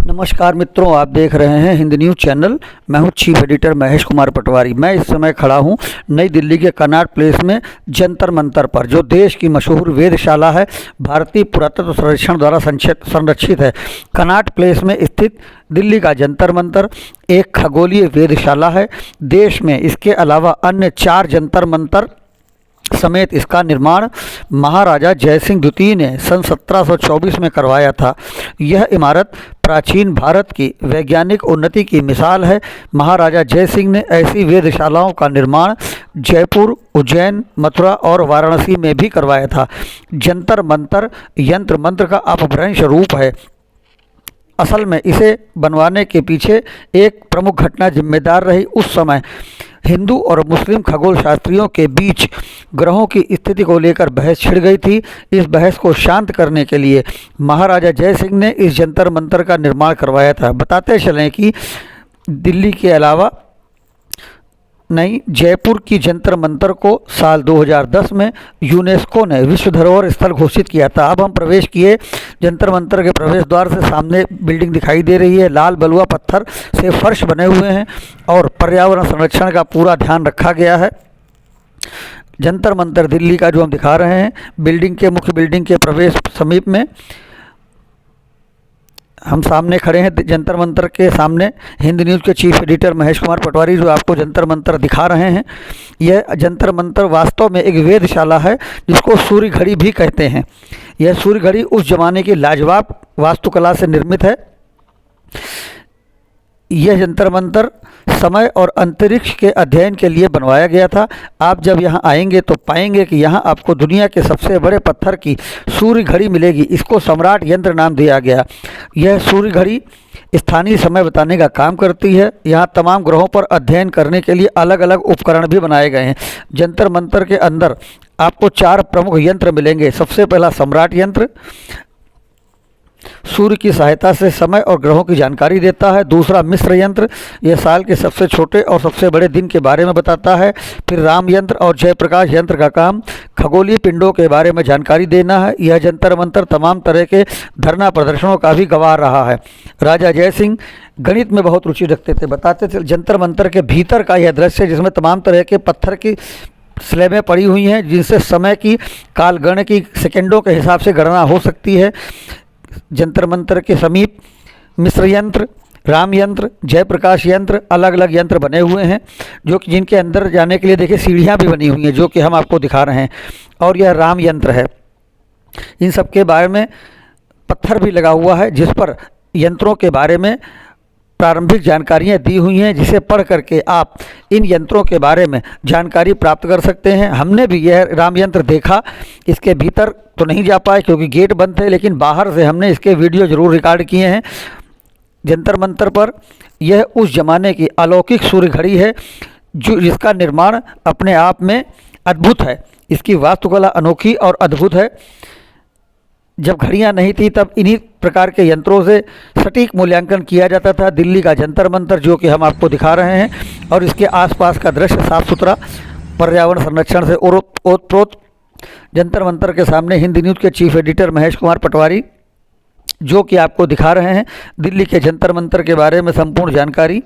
नमस्कार मित्रों, आप देख रहे हैं हिंद न्यूज़ चैनल। मैं हूं चीफ एडिटर महेश कुमार पटवारी। मैं इस समय खड़ा हूं नई दिल्ली के कनॉट प्लेस में जंतर मंतर पर, जो देश की मशहूर वेधशाला है, भारतीय पुरातत्व सर्वेक्षण द्वारा संरक्षित है। कनॉट प्लेस में स्थित दिल्ली का जंतर मंतर एक खगोलीय वेधशाला है। देश में इसके अलावा अन्य 4 जंतर मंतर समेत इसका निर्माण महाराजा जयसिंह द्वितीय ने सन 1724 में करवाया था। यह इमारत प्राचीन भारत की वैज्ञानिक उन्नति की मिसाल है। महाराजा जयसिंह ने ऐसी वेधशालाओं का निर्माण जयपुर, उज्जैन, मथुरा और वाराणसी में भी करवाया था। जंतर मंतर यंत्र मंत्र का अपभ्रंश रूप है। असल में इसे बनवाने के पीछे एक प्रमुख घटना जिम्मेदार रही। उस समय हिंदू और मुस्लिम खगोल शास्त्रियों के बीच ग्रहों की स्थिति को लेकर बहस छिड़ गई थी। इस बहस को शांत करने के लिए महाराजा जयसिंह ने इस जंतर मंतर का निर्माण करवाया था। बताते चलें कि दिल्ली के अलावा जयपुर की जंतर मंतर को साल 2010 में यूनेस्को ने विश्व धरोहर स्थल घोषित किया था। अब हम प्रवेश किए जंतर मंतर के प्रवेश द्वार से। सामने बिल्डिंग दिखाई दे रही है। लाल बलुआ पत्थर से फर्श बने हुए हैं और पर्यावरण संरक्षण का पूरा ध्यान रखा गया है। जंतर मंतर दिल्ली का जो हम दिखा रहे हैं, मुख्य बिल्डिंग के प्रवेश समीप में हम सामने खड़े हैं। जंतर मंतर के सामने हिंद न्यूज़ के चीफ एडिटर महेश कुमार पटवारी जो आपको जंतर मंतर दिखा रहे हैं। यह जंतर मंतर वास्तव में एक वेधशाला है, जिसको सूर्य घड़ी भी कहते हैं। यह सूर्य घड़ी उस जमाने की लाजवाब वास्तुकला से निर्मित है। यह जंतर मंतर समय और अंतरिक्ष के अध्ययन के लिए बनवाया गया था। आप जब यहाँ आएंगे तो पाएंगे कि यहाँ आपको दुनिया के सबसे बड़े पत्थर की सूर्य घड़ी मिलेगी। इसको सम्राट यंत्र नाम दिया गया। यह सूर्य घड़ी स्थानीय समय बताने का काम करती है। यहाँ तमाम ग्रहों पर अध्ययन करने के लिए अलग अलग उपकरण भी बनाए गए हैं। जंतर मंतर के अंदर आपको 4 प्रमुख यंत्र मिलेंगे। सबसे पहला सम्राट यंत्र सूर्य की सहायता से समय और ग्रहों की जानकारी देता है। दूसरा मिस्र यंत्र, यह साल के सबसे छोटे और सबसे बड़े दिन के बारे में बताता है। फिर राम यंत्र और जयप्रकाश यंत्र का काम खगोलीय पिंडों के बारे में जानकारी देना है। यह जंतर मंतर तमाम तरह के धरना प्रदर्शनों का भी गवाह रहा है। राजा जयसिंह गणित में बहुत रुचि रखते थे। बताते थे जंतर मंतर के भीतर का यह दृश्य, जिसमें तमाम तरह के पत्थर की स्लैबें पड़ी हुई हैं, जिनसे समय की कालगणना की सेकेंडों के हिसाब से गणना हो सकती है। जंतर मंतर के समीप मिस्र यंत्र, राम यंत्र, जयप्रकाश यंत्र, अलग अलग यंत्र बने हुए हैं, जो कि जिनके अंदर जाने के लिए देखिए सीढ़ियाँ भी बनी हुई हैं, जो कि हम आपको दिखा रहे हैं। और यह राम यंत्र है। इन सब के बारे में पत्थर भी लगा हुआ है, जिस पर यंत्रों के बारे में प्रारंभिक जानकारियाँ दी हुई हैं, जिसे पढ़ करके आप इन यंत्रों के बारे में जानकारी प्राप्त कर सकते हैं। हमने भी यह राम यंत्र देखा। इसके भीतर तो नहीं जा पाए क्योंकि गेट बंद थे, लेकिन बाहर से हमने इसके वीडियो ज़रूर रिकॉर्ड किए हैं। जंतर मंतर पर यह उस ज़माने की अलौकिक सूर्य घड़ी है, जिसका निर्माण अपने आप में अद्भुत है। इसकी वास्तुकला अनोखी और अद्भुत है। जब घड़ियां नहीं थी तब इन्हीं प्रकार के यंत्रों से सटीक मूल्यांकन किया जाता था। दिल्ली का जंतर मंतर जो कि हम आपको दिखा रहे हैं, और इसके आसपास का दृश्य साफ सुथरा, पर्यावरण संरक्षण से ओतप्रोत। जंतर मंतर के सामने हिंद न्यूज़ के चीफ एडिटर महेश कुमार पटवारी जो कि आपको दिखा रहे हैं दिल्ली के जंतर मंतर के बारे में संपूर्ण जानकारी।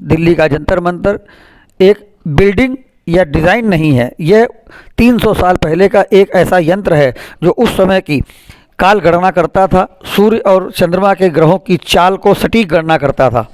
दिल्ली का जंतर मंतर एक बिल्डिंग यह डिज़ाइन नहीं है। यह 300 साल पहले का एक ऐसा यंत्र है जो उस समय की काल गणना करता था। सूर्य और चंद्रमा के ग्रहों की चाल को सटीक गणना करता था।